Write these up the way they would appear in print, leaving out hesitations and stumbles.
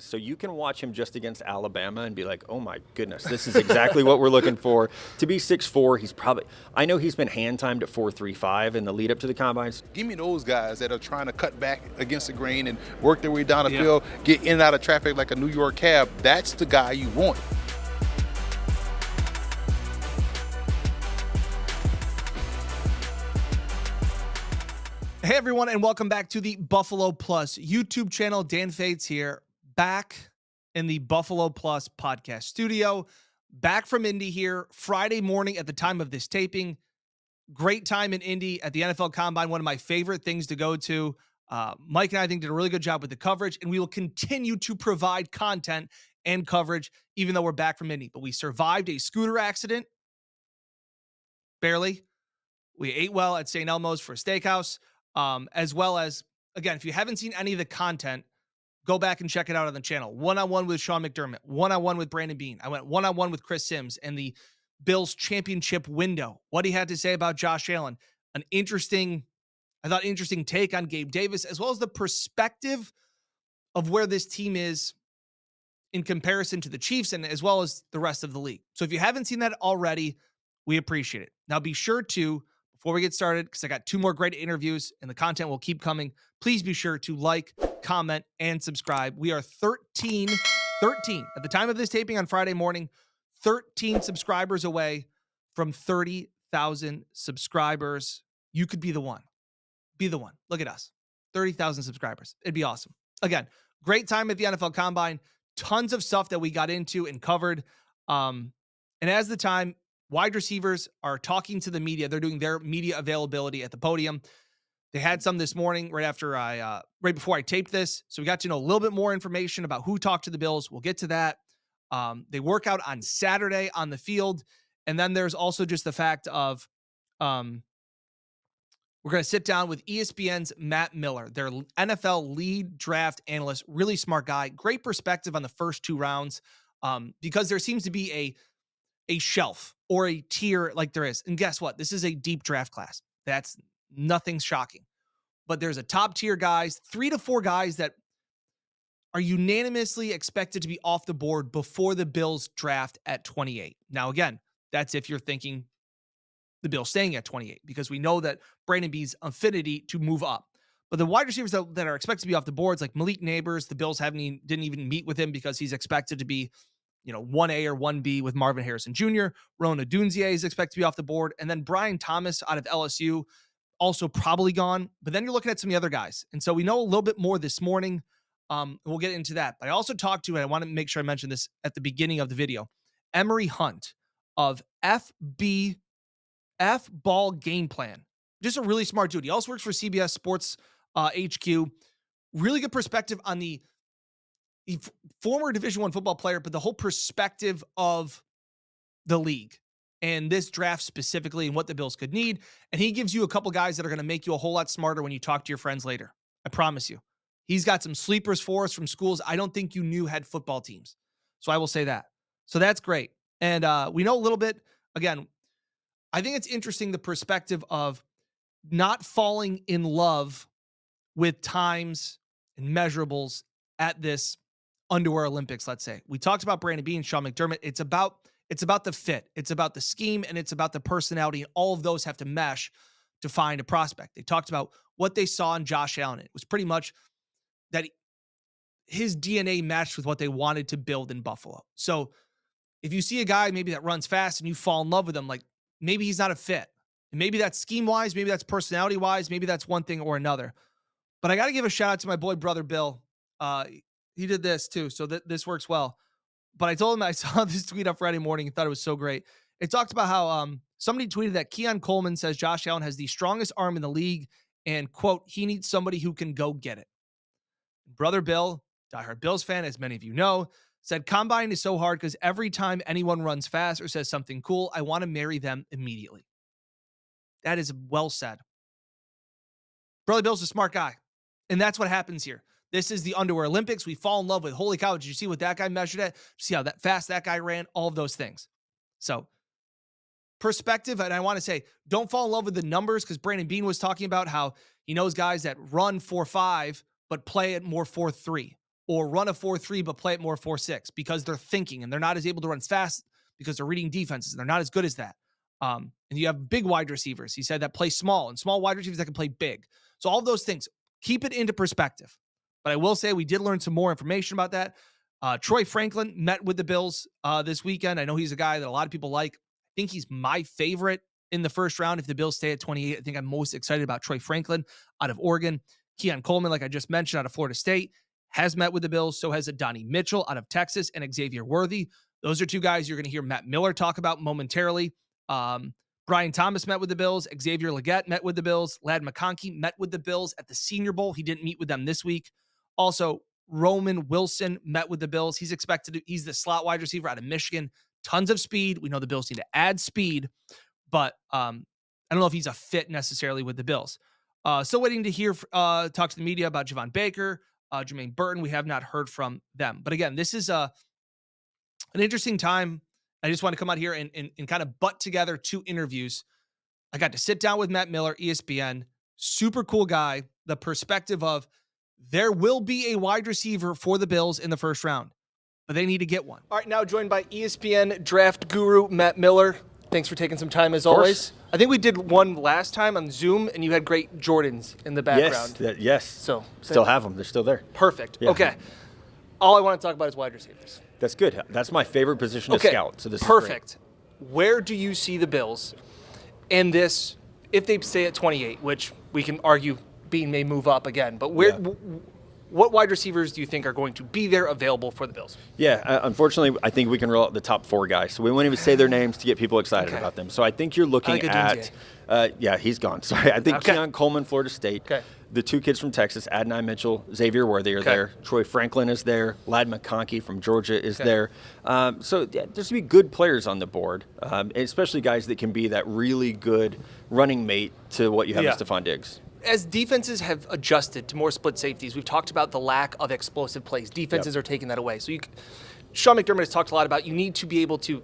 So you can watch him just against Alabama and be like, oh my goodness, this is exactly what we're looking for. To be 6'4", he's probably, I know he's been hand timed at 4.35 in the lead up to the combines. Give me those guys that are trying to cut back against the grain and work their way down the Yeah. field, get in and out of traffic like a New York cab. That's the guy you want. Hey, everyone, and welcome back to the Buffalo Plus YouTube channel. Dan Fates here, back in the Buffalo Plus podcast studio, back from Indy here, Friday morning at the time of this taping. Great time in Indy at the NFL Combine, one of my favorite things to go to. Mike and I think did a really good job with the coverage, and we will continue to provide content and coverage even though we're back from Indy. But we survived a scooter accident, barely. We ate well at St. Elmo's for a steakhouse. As well as, again, if you haven't seen any of the content, go back and check it out on the channel. One-on-one with Sean McDermott, one-on-one with Brandon Beane. I went one-on-one with Chris Sims and the Bills championship window. What he had to say about Josh Allen. I thought interesting take on Gabe Davis, as well as the perspective of where this team is in comparison to the Chiefs and as well as the rest of the league. So if you haven't seen that already, we appreciate it. Now be sure to, before we get started, because I got 2 more great interviews and the content will keep coming, please be sure to like, comment, and subscribe. We are 13 at the time of this taping on Friday morning, 13 subscribers away from 30,000 subscribers. You could be the one. Be the one. Look at us. 30,000 subscribers. It'd be awesome. Again, great time at the NFL Combine. Tons of stuff that we got into and covered. And as the time, wide receivers are talking to the media. They're doing their media availability at the podium. They had some this morning right before I taped this. So we got to know a little bit more information about who talked to the Bills. We'll get to that. They work out on Saturday on the field. And then there's also just the fact of we're going to sit down with ESPN's Matt Miller, their NFL lead draft analyst, really smart guy, great perspective on the first 2 rounds because there seems to be a shelf or a tier like there is. And guess what? This is a deep draft class. That's nothing shocking. But there's a top tier guys, 3 to 4 guys that are unanimously expected to be off the board before the Bills draft at 28. Now, again, that's if you're thinking the Bills staying at 28, because we know that Brandon Beane's affinity to move up. But the wide receivers that are expected to be off the boards, like Malik Neighbors, the Bills didn't even meet with him because he's expected to be 1A or 1B with Marvin Harrison Jr. Rona Dunzier is expected to be off the board. And then Brian Thomas out of LSU, also probably gone. But then you're looking at some of the other guys. And so we know a little bit more this morning. We'll get into that. But I also talked to, and I want to make sure I mention this at the beginning of the video, Emory Hunt of F Ball Game Plan. Just a really smart dude. He also works for CBS Sports HQ. Really good perspective on the former Division I football player, but the whole perspective of the league and this draft specifically and what the Bills could need. And he gives you a couple guys that are going to make you a whole lot smarter when you talk to your friends later. I promise you. He's got some sleepers for us from schools I don't think you knew had football teams. So I will say that. So that's great. And we know a little bit, again, I think it's interesting the perspective of not falling in love with times and measurables at this underwear Olympics, let's say. We talked about Brandon Beane, Sean McDermott. It's about the fit. It's about the scheme, and it's about the personality, and all of those have to mesh to find a prospect. They talked about what they saw in Josh Allen. It was pretty much that his DNA matched with what they wanted to build in Buffalo. So if you see a guy maybe that runs fast and you fall in love with him, like maybe he's not a fit. And maybe that's scheme-wise, maybe that's personality-wise, maybe that's one thing or another. But I got to give a shout-out to my boy, Brother Bill. He did this too, so this works well. But I told him I saw this tweet on Friday morning and thought it was so great. It talked about how somebody tweeted that Keon Coleman says Josh Allen has the strongest arm in the league and, quote, he needs somebody who can go get it. Brother Bill, diehard Bills fan, as many of you know, said combine is so hard because every time anyone runs fast or says something cool, I want to marry them immediately. That is well said. Brother Bill's a smart guy. And that's what happens here. This is the underwear Olympics. We fall in love with, holy cow, did you see what that guy measured at? Did you see how that fast that guy ran? All of those things. So perspective, and I want to say, don't fall in love with the numbers, because Brandon Beane was talking about how he knows guys that run 4.5 but play at more 4.3. or run a 4-3 but play it more 4-6 because they're thinking and they're not as able to run as fast because they're reading defenses and they're not as good as that. And you have big wide receivers. He said that play small and small wide receivers that can play big. So all those things, keep it into perspective. But I will say we did learn some more information about that. Troy Franklin met with the Bills this weekend. I know he's a guy that a lot of people like. I think he's my favorite in the first round. If the Bills stay at 28, I think I'm most excited about Troy Franklin out of Oregon. Keon Coleman, like I just mentioned, out of Florida State, has met with the Bills. So has Adonai Mitchell out of Texas and Xavier Worthy. Those are two guys you're going to hear Matt Miller talk about momentarily. Brian Thomas met with the Bills. Xavier Legette met with the Bills. Ladd McConkey met with the Bills at the Senior Bowl. He didn't meet with them this week. Also, Roman Wilson met with the Bills. He's the slot wide receiver out of Michigan. Tons of speed. We know the Bills need to add speed, but I don't know if he's a fit necessarily with the Bills. Still waiting to hear, talk to the media about Javon Baker, Jermaine Burton. We have not heard from them. But again, this is an interesting time. I just want to come out here and kind of butt together two interviews. I got to sit down with Matt Miller, ESPN, super cool guy. The perspective of there will be a wide receiver for the Bills in the first round, but they need to get one. All right, now joined by ESPN draft guru Matt Miller. Thanks for taking some time as always. I think we did one last time on Zoom, and you had great Jordans in the background. Yes. So still have them. They're still there. Perfect. Yeah. Okay. All I want to talk about is wide receivers. That's good. That's my favorite position to scout. So this perfect. Is great. Where do you see the Bills in this, if they stay at 28, which we can argue Bean may move up again, but what wide receivers do you think are going to be there available for the Bills? Yeah, unfortunately, I think we can roll out the top four guys. So we won't even say their names to get people excited about them. So I think you're looking at, he's gone. Sorry. I think Keon Coleman, Florida State. Okay. The two kids from Texas, Adonai Mitchell, Xavier Worthy are there. Troy Franklin is there. Ladd McConkey from Georgia is there. There's going to be good players on the board, especially guys that can be that really good running mate to what you have in Stephon Diggs. As defenses have adjusted to more split safeties, we've talked about the lack of explosive plays. Defenses are taking that away. So Sean McDermott has talked a lot about you need to be able to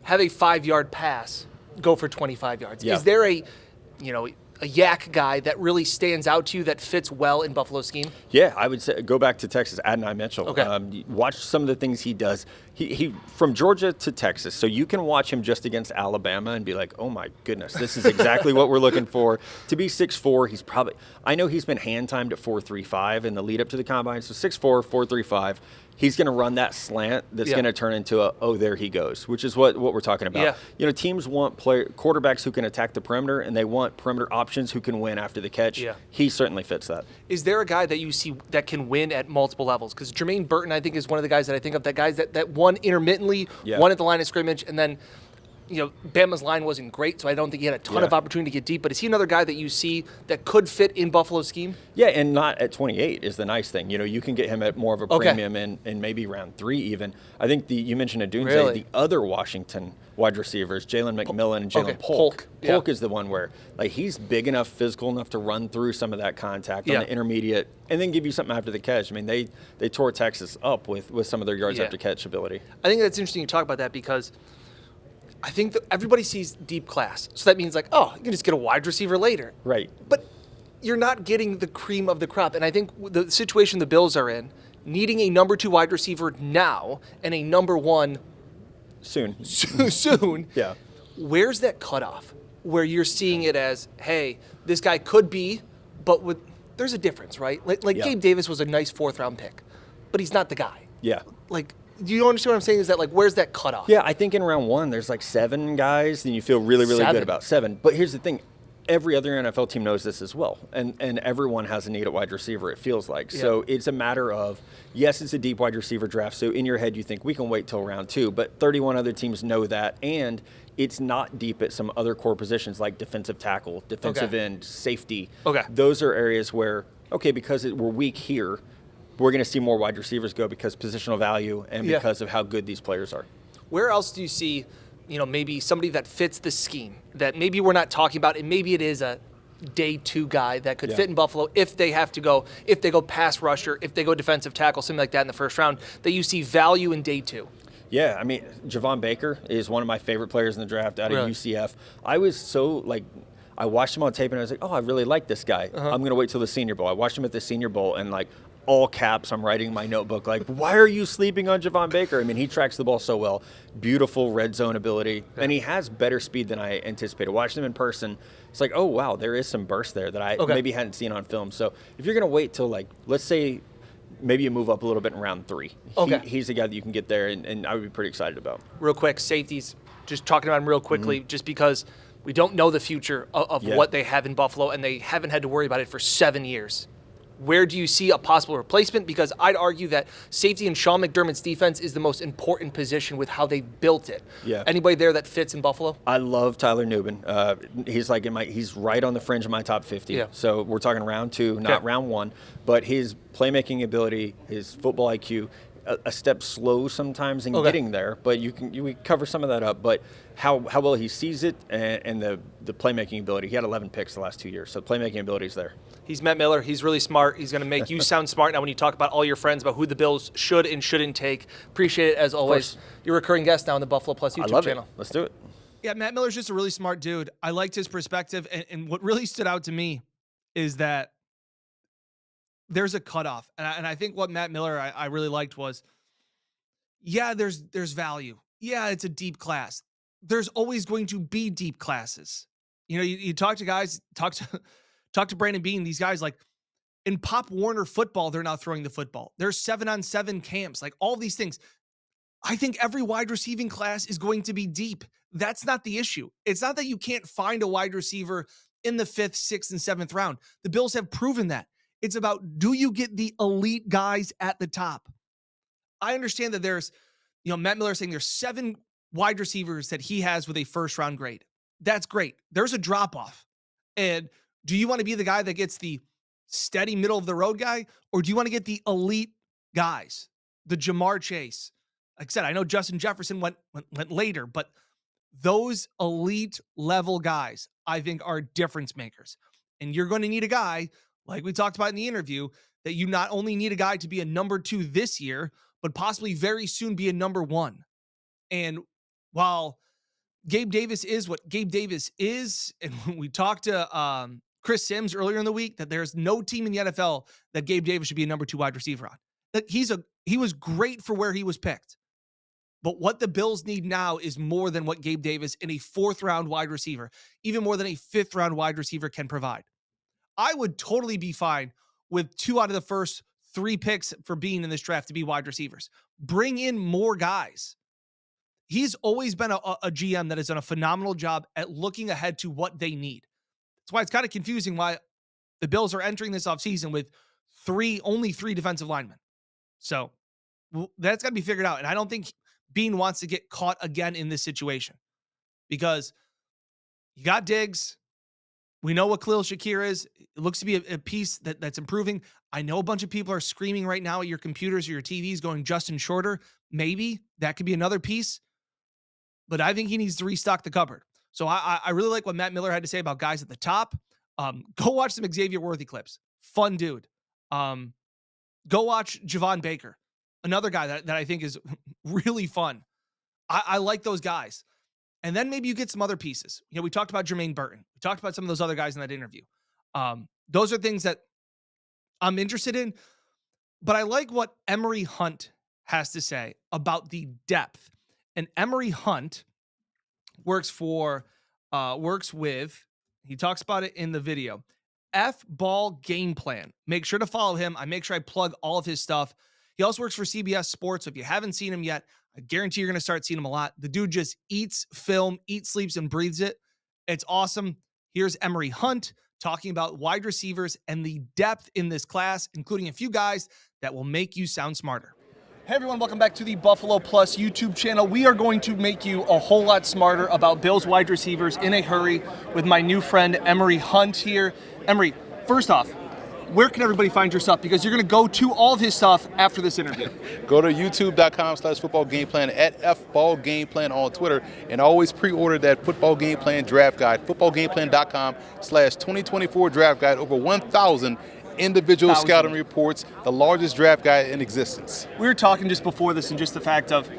have a 5-yard pass go for 25 yards. Is there a yak guy that really stands out to you that fits well in Buffalo's scheme? Yeah, I would say go back to Texas, Adonai Mitchell. Watch some of the things he does. He from Georgia to Texas, so you can watch him just against Alabama and be like, oh my goodness, this is exactly what we're looking for. To be 6'4", I know he's been hand timed at 4.35 in the lead up to the combine, so 6'4", 4.35. He's going to run that slant that's going to turn into there he goes, which is what we're talking about. Yeah. Teams want quarterbacks who can attack the perimeter, and they want perimeter options who can win after the catch. Yeah. He certainly fits that. Is there a guy that you see that can win at multiple levels? Because Jermaine Burton, I think, is one of the guys that I think of, that guys that won intermittently, won at the line of scrimmage, and then Bama's line wasn't great, so I don't think he had a ton of opportunity to get deep. But is he another guy that you see that could fit in Buffalo's scheme? Yeah, and not at 28 is the nice thing. You can get him at more of a premium in maybe round 3 even. I think you mentioned Adunze, the other Washington wide receivers, Jalen McMillan and Jalen Polk. Polk is the one where he's big enough, physical enough to run through some of that contact on the intermediate and then give you something after the catch. I mean, they tore Texas up with some of their yards after catch ability. I think that's interesting you talk about that because I think that everybody sees deep class. So that means you can just get a wide receiver later. Right. But you're not getting the cream of the crop. And I think the situation the Bills are in, needing a number 2 wide receiver now and a number 1 soon. Yeah. Where's that cutoff where you're seeing it as, hey, this guy could be, but there's a difference, right? Gabe Davis was a nice 4th-round pick, but he's not the guy. Yeah. Do you understand what I'm saying? Is that where's that cutoff? Yeah, I think in round 1 there's 7 guys, and you feel really, really good about 7. But here's the thing. Every other NFL team knows this as well, and everyone has a need at wide receiver, it feels like. Yeah. So it's a matter of, yes, it's a deep wide receiver draft, so in your head you think we can wait till round 2, but 31 other teams know that, and it's not deep at some other core positions like defensive tackle, defensive end, safety. Those are areas where, because we're weak here, we're going to see more wide receivers go because positional value and because of how good these players are. Where else do you see, maybe somebody that fits the scheme that maybe we're not talking about, and maybe it is a day 2 guy that could fit in Buffalo if they go pass rusher, if they go defensive tackle, something like that in the first round, that you see value in day 2? Yeah, I mean, Javon Baker is one of my favorite players in the draft out of UCF. I was so I watched him on tape and I was like, oh, I really like this guy. I'm going to wait till the Senior Bowl. I watched him at the Senior Bowl and all caps, I'm writing in my notebook, like, why are you sleeping on Javon Baker? I mean, he tracks the ball so well. Beautiful red zone ability. And he has better speed than I anticipated. Watching him in person, it's like, oh, wow, there is some burst there that I maybe hadn't seen on film. So if you're going to wait till, like, let's say maybe you move up a little bit in round 3. He's the guy that you can get there, and I would be pretty excited about. Real quick, safeties, just talking about him real quickly, just because we don't know the future of what they have in Buffalo, and they haven't had to worry about it for 7 years. Where do you see a possible replacement? Because I'd argue that safety in Sean McDermott's defense is the most important position with how they built it. Yeah. Anybody there that fits in Buffalo? I love Tyler Nubin. He's like he's right on the fringe of my top 50. Yeah. So we're talking round 2, not round 1. But his playmaking ability, his football IQ, a step slow sometimes in getting there, but we cover some of that up. But how well he sees it and the playmaking ability. He had 11 picks the last 2 years, so playmaking ability is there. He's Matt Miller. He's really smart. He's going to make you sound smart now when you talk about all your friends about who the Bills should and shouldn't take. Appreciate it, as always. You're a recurring guest now on the Buffalo Plus YouTube channel. It. Let's do it. Yeah, Matt Miller's just a really smart dude. I liked his perspective, and what really stood out to me is that there's a cutoff. And I think what Matt Miller I really liked was, there's value. Yeah, it's a deep class. There's always going to be deep classes. You know, you talk to guys, talk to Brandon Beane, these guys, like, in Pop Warner football, they're not throwing the football. There's 7-on-7 camps, like all these things. I think every wide receiving class is going to be deep. That's not the issue. It's not that you can't find a wide receiver in the 5th, 6th, and 7th round. The Bills have proven that. It's about, do you get the elite guys at the top? I understand that there's, Matt Miller saying there's 7 wide receivers that he has with a first-round grade. That's great. There's a drop-off. And do you want to be the guy that gets the steady middle-of-the-road guy, or do you want to get the elite guys, the Jamar Chase? Like I said, I know Justin Jefferson went later, but those elite-level guys, I think, are difference makers. And you're going to need a guy, like we talked about in the interview, that you not only need a guy to be a number 2 this year, but possibly very soon be a number 1. And while Gabe Davis is what Gabe Davis is, and when we talked to Chris Sims earlier in the week, that there's no team in the NFL that Gabe Davis should be a number 2 wide receiver on. That he was great for where he was picked. But what the Bills need now is more than what Gabe Davis in a 4th-round wide receiver, even more than a 5th-round wide receiver can provide. I would totally be fine with 2 out of the first 3 picks for Beane in this draft to be wide receivers. Bring in more guys. He's always been a GM that has done a phenomenal job at looking ahead to what they need. That's why it's kind of confusing why the Bills are entering this offseason with only 3 defensive linemen. So that's got to be figured out. And I don't think Beane wants to get caught again in this situation, because you got Diggs. We know what Khalil Shakir is. It looks to be a piece that's improving. I know a bunch of people are screaming right now at your computers or your TVs going Justin Shorter. Maybe that could be another piece, but I think he needs to restock the cupboard. So I really like what Matt Miller had to say about guys at the top. Go watch some Xavier Worthy clips. Fun dude. Go watch Javon Baker, another guy that I think is really fun. I like those guys. And then maybe you get some other pieces. We talked about Jermaine Burton. We talked about some of those other guys in that interview. Those are things that I'm interested in. But I like what Emory Hunt has to say about the depth. And Emory Hunt works with, he talks about it in the video, F-Ball Game Plan. Make sure to follow him. I make sure I plug all of his stuff. He also works for CBS Sports. So if you haven't seen him yet, I guarantee you're going to start seeing him a lot. The dude just eats film, eats, sleeps, and breathes it. It's awesome. Here's Emory Hunt talking about wide receivers and the depth in this class, including a few guys that will make you sound smarter. Hey everyone, welcome back to the Buffalo Plus YouTube channel. We are going to make you a whole lot smarter about Bills wide receivers in a hurry with my new friend Emory Hunt here. Emory, first off, where can everybody find your stuff? Because you're going to go to all of his stuff after this interview. Go to youtube.com/football game plan, at FBall Game Plan on Twitter, and always pre-order that Football Game Plan draft guide, footballgameplan.com/2024 draft guide. Over 1,000 individual scouting reports, the largest draft guide in existence. We were talking just before this, and just the fact of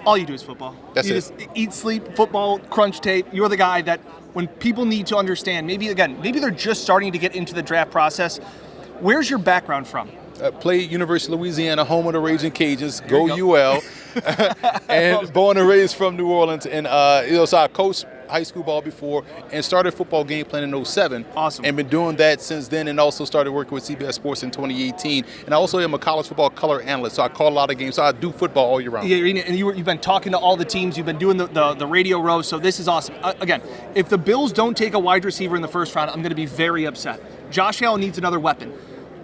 all you do is football. That's you it. Just eat, sleep, football, crunch tape. You're the guy that when people need to understand, maybe they're just starting to get into the draft process. Where's your background from? Played University of Louisiana, home of the Raging Cajuns. Go UL. And born and raised from New Orleans. And so I coached high school ball before and started football game plan in 07. Awesome. And been doing that since then, and also started working with CBS Sports in 2018. And I also am a college football color analyst, so I call a lot of games. So I do football all year round. Yeah, and you've been talking to all the teams. You've been doing the radio row, so this is awesome. Again, if the Bills don't take a wide receiver in the first round, I'm going to be very upset. Josh Allen needs another weapon.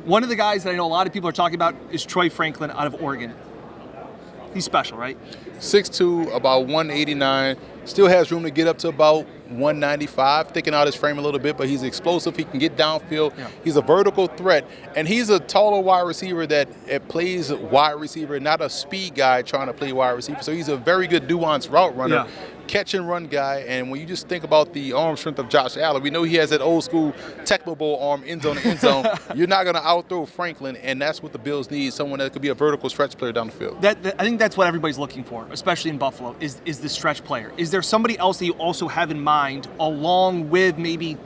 One of the guys that I know a lot of people are talking about is Troy Franklin out of Oregon. He's special, right? 6'2", about 189. Still has room to get up to about 195, thicking out his frame a little bit, but he's explosive. He can get downfield. Yeah. He's a vertical threat, and he's a taller wide receiver that plays wide receiver, not a speed guy trying to play wide receiver. So he's a very good nuanced route runner. Yeah. Catch and run guy, and when you just think about the arm strength of Josh Allen, we know he has that old school Tecmo Bowl arm, end zone to end zone. You're not going to outthrow Franklin, and that's what the Bills need, someone that could be a vertical stretch player down the field. I think that's what everybody's looking for, especially in Buffalo, is the stretch player. Is there somebody else that you also have in mind, along with maybe,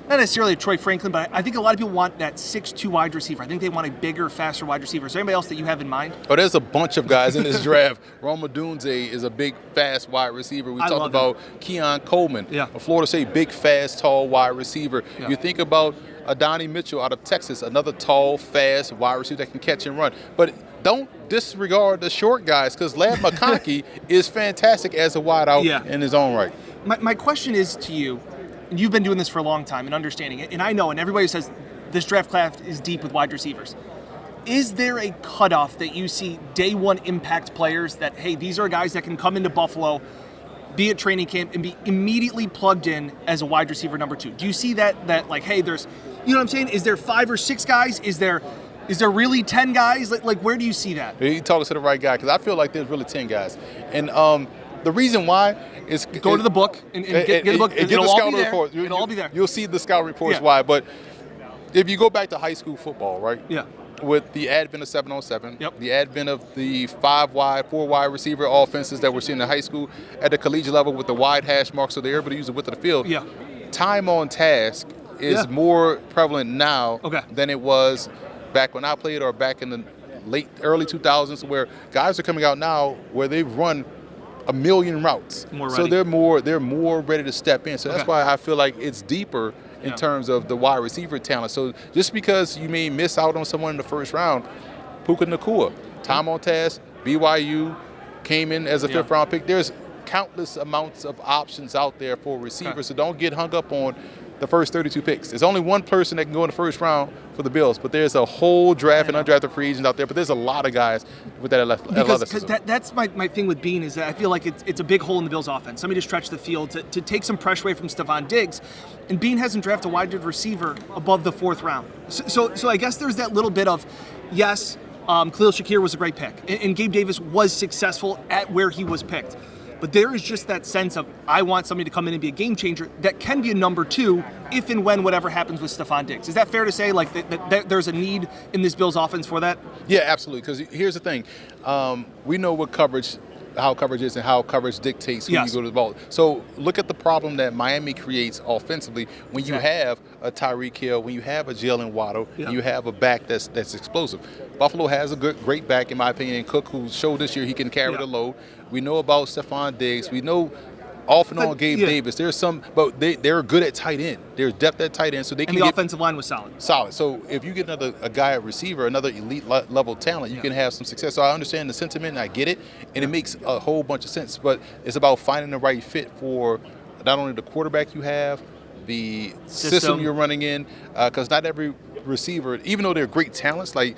not necessarily Troy Franklin, but I think a lot of people want that 6'2" wide receiver. I think they want a bigger, faster wide receiver. Is there anybody else that you have in mind? Oh, there's a bunch of guys in this draft. Rome Odunze is a big, fast wide receiver. We talked about Keon Coleman, a Florida State big, fast, tall wide receiver. Yeah. You think about Adonai Mitchell out of Texas, another tall, fast wide receiver that can catch and run. But don't disregard the short guys, because Ladd McConkey is fantastic as a wide out in his own right. My question is to you, and you've been doing this for a long time and understanding it, and I know, and everybody says this draft class is deep with wide receivers. Is there a cutoff that you see day one impact players that, hey, these are guys that can come into Buffalo, be at training camp, and be immediately plugged in as a wide receiver number 2? Do you see that like, hey, there's, you know what I'm saying? Is there 5 or 6 guys? Is there really 10 guys? Like where do you see that? You're talking to the right guy, because I feel like there's really 10 guys. And the reason why is go to the book and get the book. And get the scouting report. It'll all be there. You'll see the scouting reports why. But if you go back to high school football, right? Yeah. With the advent of 7-on-7, yep. the advent of the 5 wide, 4 wide receiver offenses that we're seeing in high school, at the collegiate level with the wide hash marks, so they're able to use the width of the field. Yeah. Time on task is more prevalent now than it was back when I played, or back in the early 2000s, where guys are coming out now where they've run a million routes. So they're more ready to step in. So that's why I feel like it's deeper in terms of the wide receiver talent. So just because you may miss out on someone in the first round, Puka Nacua, time on task, BYU, came in as a 5th round pick. There's countless amounts of options out there for receivers, so don't get hung up on the first 32 picks. There's only one person that can go in the first round for the Bills, but there's a whole draft and undrafted free agents out there, but there's a lot of guys with that athleticism. Because that's my thing with Bean, is that I feel like it's a big hole in the Bills' offense. Somebody to stretch the field, to take some pressure away from Stephon Diggs, and Bean hasn't drafted a wide receiver above the 4th round. So I guess there's that little bit of, yes, Khalil Shakir was a great pick, and Gabe Davis was successful at where he was picked. But there is just that sense of, I want somebody to come in and be a game changer that can be a number 2 if and when whatever happens with Stephon Diggs. Is that fair to say, like that there's a need in this Bills offense for that? Yeah, absolutely. Because here's the thing. We know how coverage is and how coverage dictates who you go to the ball. So look at the problem that Miami creates offensively when you have a Tyreek Hill, when you have a Jalen Waddle, and you have a back that's explosive. Buffalo has a great back, in my opinion, in Cook, who showed this year he can carry the load. We know about Stephon Diggs. We know off and on Gabe Davis. There's some, but they're good at tight end. There's depth at tight end, so they can. And the offensive line was solid. Solid. So if you get a guy at receiver, another elite level talent, you can have some success. So I understand the sentiment, and I get it, and it makes a whole bunch of sense. But it's about finding the right fit for not only the quarterback you have, the system you're running in, because not every receiver, even though they're great talents, like.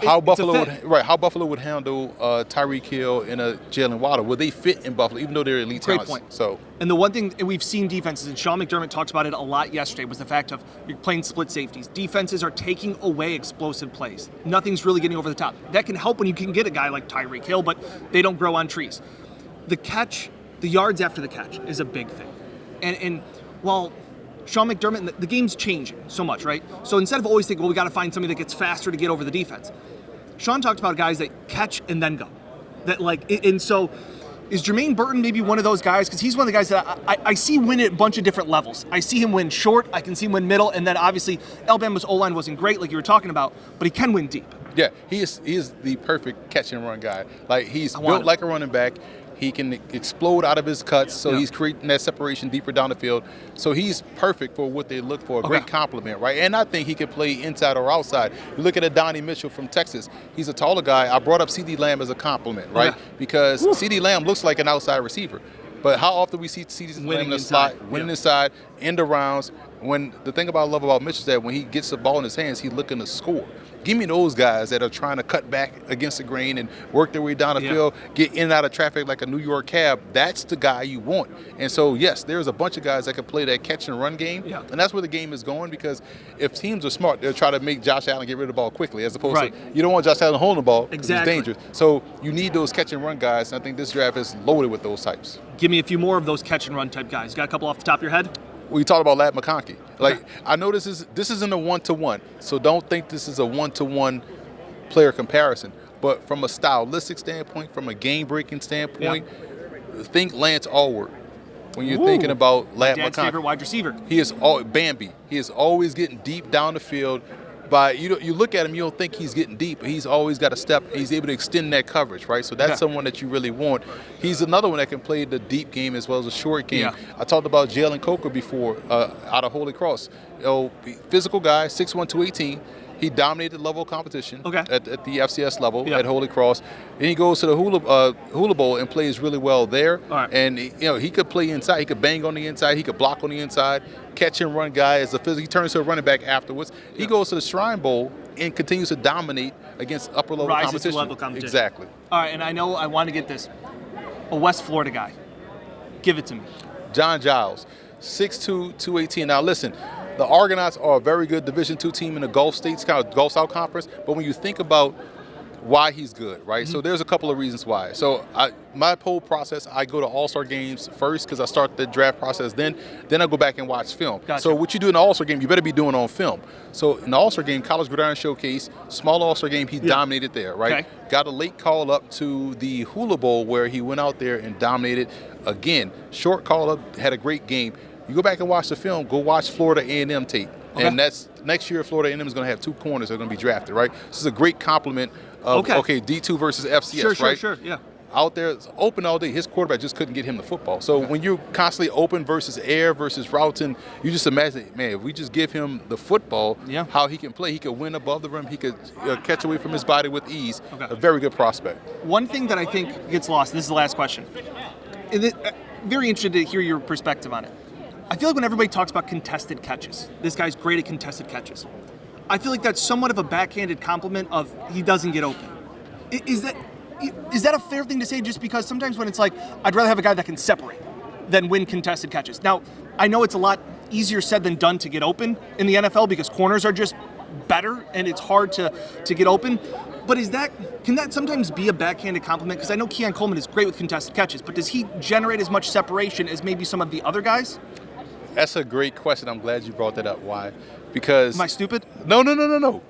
How Buffalo would handle Tyreek Hill and a Jalen Waddle? Will they fit in Buffalo, even though they're elite talents? Great point. So, and the one thing we've seen defenses, and Sean McDermott talked about it a lot yesterday, was the fact of you're playing split safeties. Defenses are taking away explosive plays. Nothing's really getting over the top. That can help when you can get a guy like Tyreek Hill, but they don't grow on trees. The catch, the yards after the catch, is a big thing. And while Sean McDermott, the game's changing so much, right? So instead of always thinking, well, we got to find somebody that gets faster to get over the defense, Sean talked about guys that catch and then go. And so Is Jermaine Burton maybe one of those guys? Because he's one of the guys that I see win at a bunch of different levels. I see him win short, I can see him win middle, and then obviously Alabama's O-line wasn't great like you were talking about, but he can win deep. Yeah, he is the perfect catch and run guy. Like, he's built like a running back. He can explode out of his cuts, so he's creating that separation deeper down the field. So he's perfect for what they look for, a great compliment, right? And I think he can play inside or outside. You look at Adonai Mitchell from Texas. He's a taller guy. I brought up CeeDee Lamb as a compliment, right? Because CeeDee Lamb looks like an outside receiver. But how often we see CeeDee Lamb in the slot, winning inside, end of rounds. When the thing I love about Mitchell is that when he gets the ball in his hands, he's looking to score. Give me those guys that are trying to cut back against the grain and work their way down the field, get in and out of traffic like a New York cab. That's the guy you want. And so, yes, there's a bunch of guys that can play that catch and run game. And that's where the game is going, because if teams are smart, they'll try to make Josh Allen get rid of the ball quickly, as opposed to you don't want Josh Allen holding the ball. It's dangerous. So you need those catch and run guys, and I think this draft is loaded with those types. Give me a few more of those catch and run type guys. You got a couple off the top of your head? We talked about Ladd McConkey. Like, I know this isn't a one-to-one, so don't think this is a one-to-one player comparison. But from a stylistic standpoint, from a game-breaking standpoint, think Lance Allward when you're thinking about Ladd McConkey. Favorite wide receiver. He is Bambi. He is always getting deep down the field. You look at him, you don't think he's getting deep, but he's always got a step. He's able to extend that coverage, right? So that's someone that you really want. He's another one that can play the deep game as well as the short game. I talked about Jalen Coker before, out of Holy Cross. Physical guy, 6'1", 218. He dominated the level of competition at the FCS level at Holy Cross. And he goes to the Hula Bowl and plays really well there. And he could play inside. He could bang on the inside. He could block on the inside. Catch and run guy as a physical. He turns to a running back afterwards. He goes to the Shrine Bowl and continues to dominate against upper level competition. To level competition. Exactly. All right, and I know I want to get this. A West Florida guy. Give it to me. John Giles, 6'2", 218. Now listen, the Argonauts are a very good Division II team in the Gulf States, kind of Gulf South Conference. But when you think about why he's good, right? So there's a couple of reasons why. So my whole process, I go to All-Star games first because I start the draft process. Then I go back and watch film. So what you do in the All-Star game, you better be doing on film. So in the All-Star game, College Gridiron Showcase, small All-Star game, he dominated there, right? Got a late call up to the Hula Bowl where he went out there and dominated again. Short call up, had a great game. You go back and watch the film, go watch Florida A&M tape. And that's next year Florida A&M is going to have two corners that are going to be drafted, right? This is a great compliment of, D2 versus FCS, right? Sure, yeah. Out there, it's open all day. His quarterback just couldn't get him the football. So when you're constantly open versus air versus routes, and you just imagine, man, if we just give him the football, how he can play. He could win above the rim. He could catch away from his body with ease. A very good prospect. One thing that I think gets lost, and this is the last question. Very interested to hear your perspective on it. I feel like when everybody talks about contested catches, this guy's great at contested catches. I feel like that's somewhat of a backhanded compliment of he doesn't get open. Is that a fair thing to say, just because sometimes when it's like, I'd rather have a guy that can separate than win contested catches. Now, I know it's a lot easier said than done to get open in the NFL because corners are just better and it's hard to get open. But can that sometimes be a backhanded compliment? Because I know Keon Coleman is great with contested catches, but does he generate as much separation as maybe some of the other guys? That's a great question. I'm glad you brought that up. Why? Because... Am I stupid? No.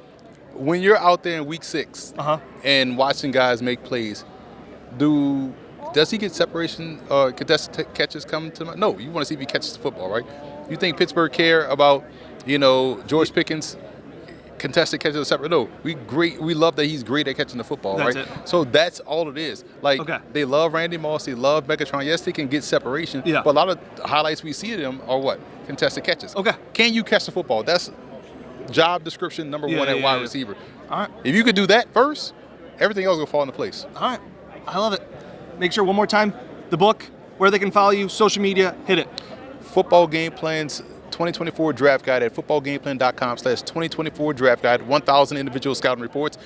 When you're out there in week 6 and watching guys make plays, does he get separation or contested catches coming to mind? No, you want to see if he catches the football, right? You think Pittsburgh care about, George Pickens contested catches or separate? No, we love that he's great at catching the football, right? So that's all it is. They love Randy Moss, they love Megatron. Yes, they can get separation, but a lot of highlights we see of them are what? Contested catches. Can you catch the football? That's job description number one at wide receiver. All right. If you could do that first, everything else will fall into place. All right. I love it. Make sure one more time, the book, where they can follow you, social media, hit it. Football Game Plans 2024 Draft Guide at footballgameplan.com/2024 Draft Guide. 1,000 individual scouting reports.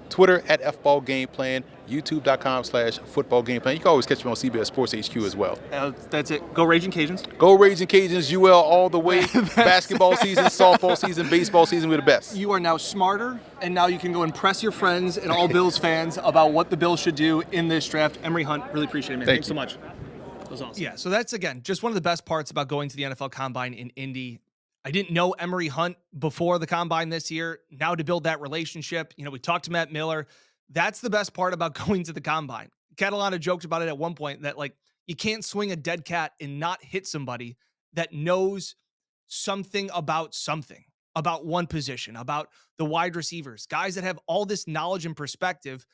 Twitter at FBallGamePlan, YouTube.com/FootballGamePlan. You can always catch me on CBS Sports HQ as well. That's it. Go Raging Cajuns. Go Raging Cajuns, UL all the way. Basketball season, softball season, baseball season, we're the best. You are now smarter, and now you can go impress your friends and all Bills fans about what the Bills should do in this draft. Emory Hunt, really appreciate it, man. Thanks so much. That was awesome. Yeah, so that's, again, just one of the best parts about going to the NFL Combine in Indy. I didn't know Emory Hunt before the Combine this year. Now to build that relationship, we talked to Matt Miller. That's the best part about going to the Combine. Catalana joked about it at one point that like you can't swing a dead cat and not hit somebody that knows something about one position, about the wide receivers, guys that have all this knowledge and perspective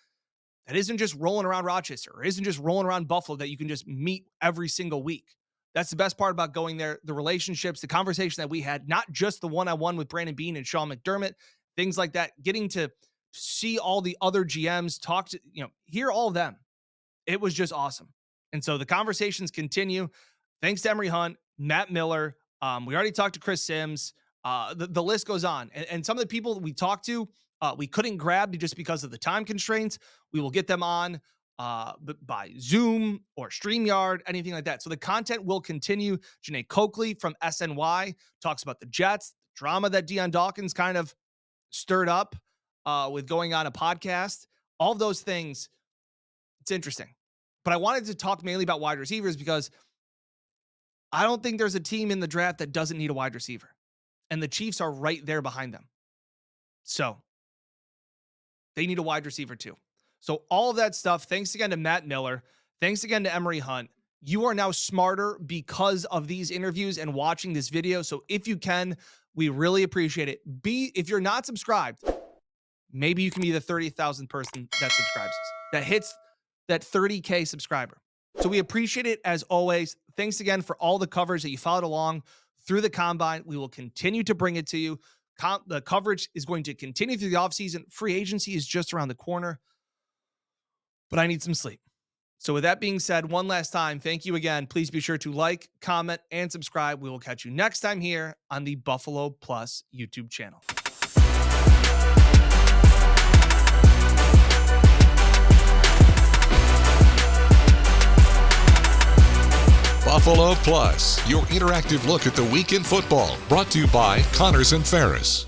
that isn't just rolling around Rochester or isn't just rolling around Buffalo that you can just meet every single week. That's the best part about going there. The relationships, the conversation that we had, not just the one-on-one with Brandon Beane and Sean McDermott, things like that, getting to see all the other GMs, talk to, hear all of them. It was just awesome. And so the conversations continue. Thanks to Emory Hunt, Matt Miller. We already talked to Chris Sims. The list goes on. And some of the people that we talked to, we couldn't grab just because of the time constraints. We will get them on by Zoom or StreamYard, anything like that. So the content will continue. Janae Coakley from SNY talks about the Jets, the drama that Deion Dawkins kind of stirred up with going on a podcast. All of those things, it's interesting. But I wanted to talk mainly about wide receivers because I don't think there's a team in the draft that doesn't need a wide receiver. And the Chiefs are right there behind them. So they need a wide receiver too. So all of that stuff, thanks again to Matt Miller. Thanks again to Emory Hunt. You are now smarter because of these interviews and watching this video. So if you can, we really appreciate it. If you're not subscribed, maybe you can be the 30,000th person that subscribes, that hits that 30K subscriber. So we appreciate it as always. Thanks again for all the coverage that you followed along through the combine. We will continue to bring it to you. The coverage is going to continue through the offseason. Free agency is just around the corner, but I need some sleep. So with that being said, one last time, thank you again. Please be sure to like, comment, and subscribe. We will catch you next time here on the Buffalo Plus YouTube channel. Buffalo Plus, your interactive look at the week in football, brought to you by Connors and Ferris.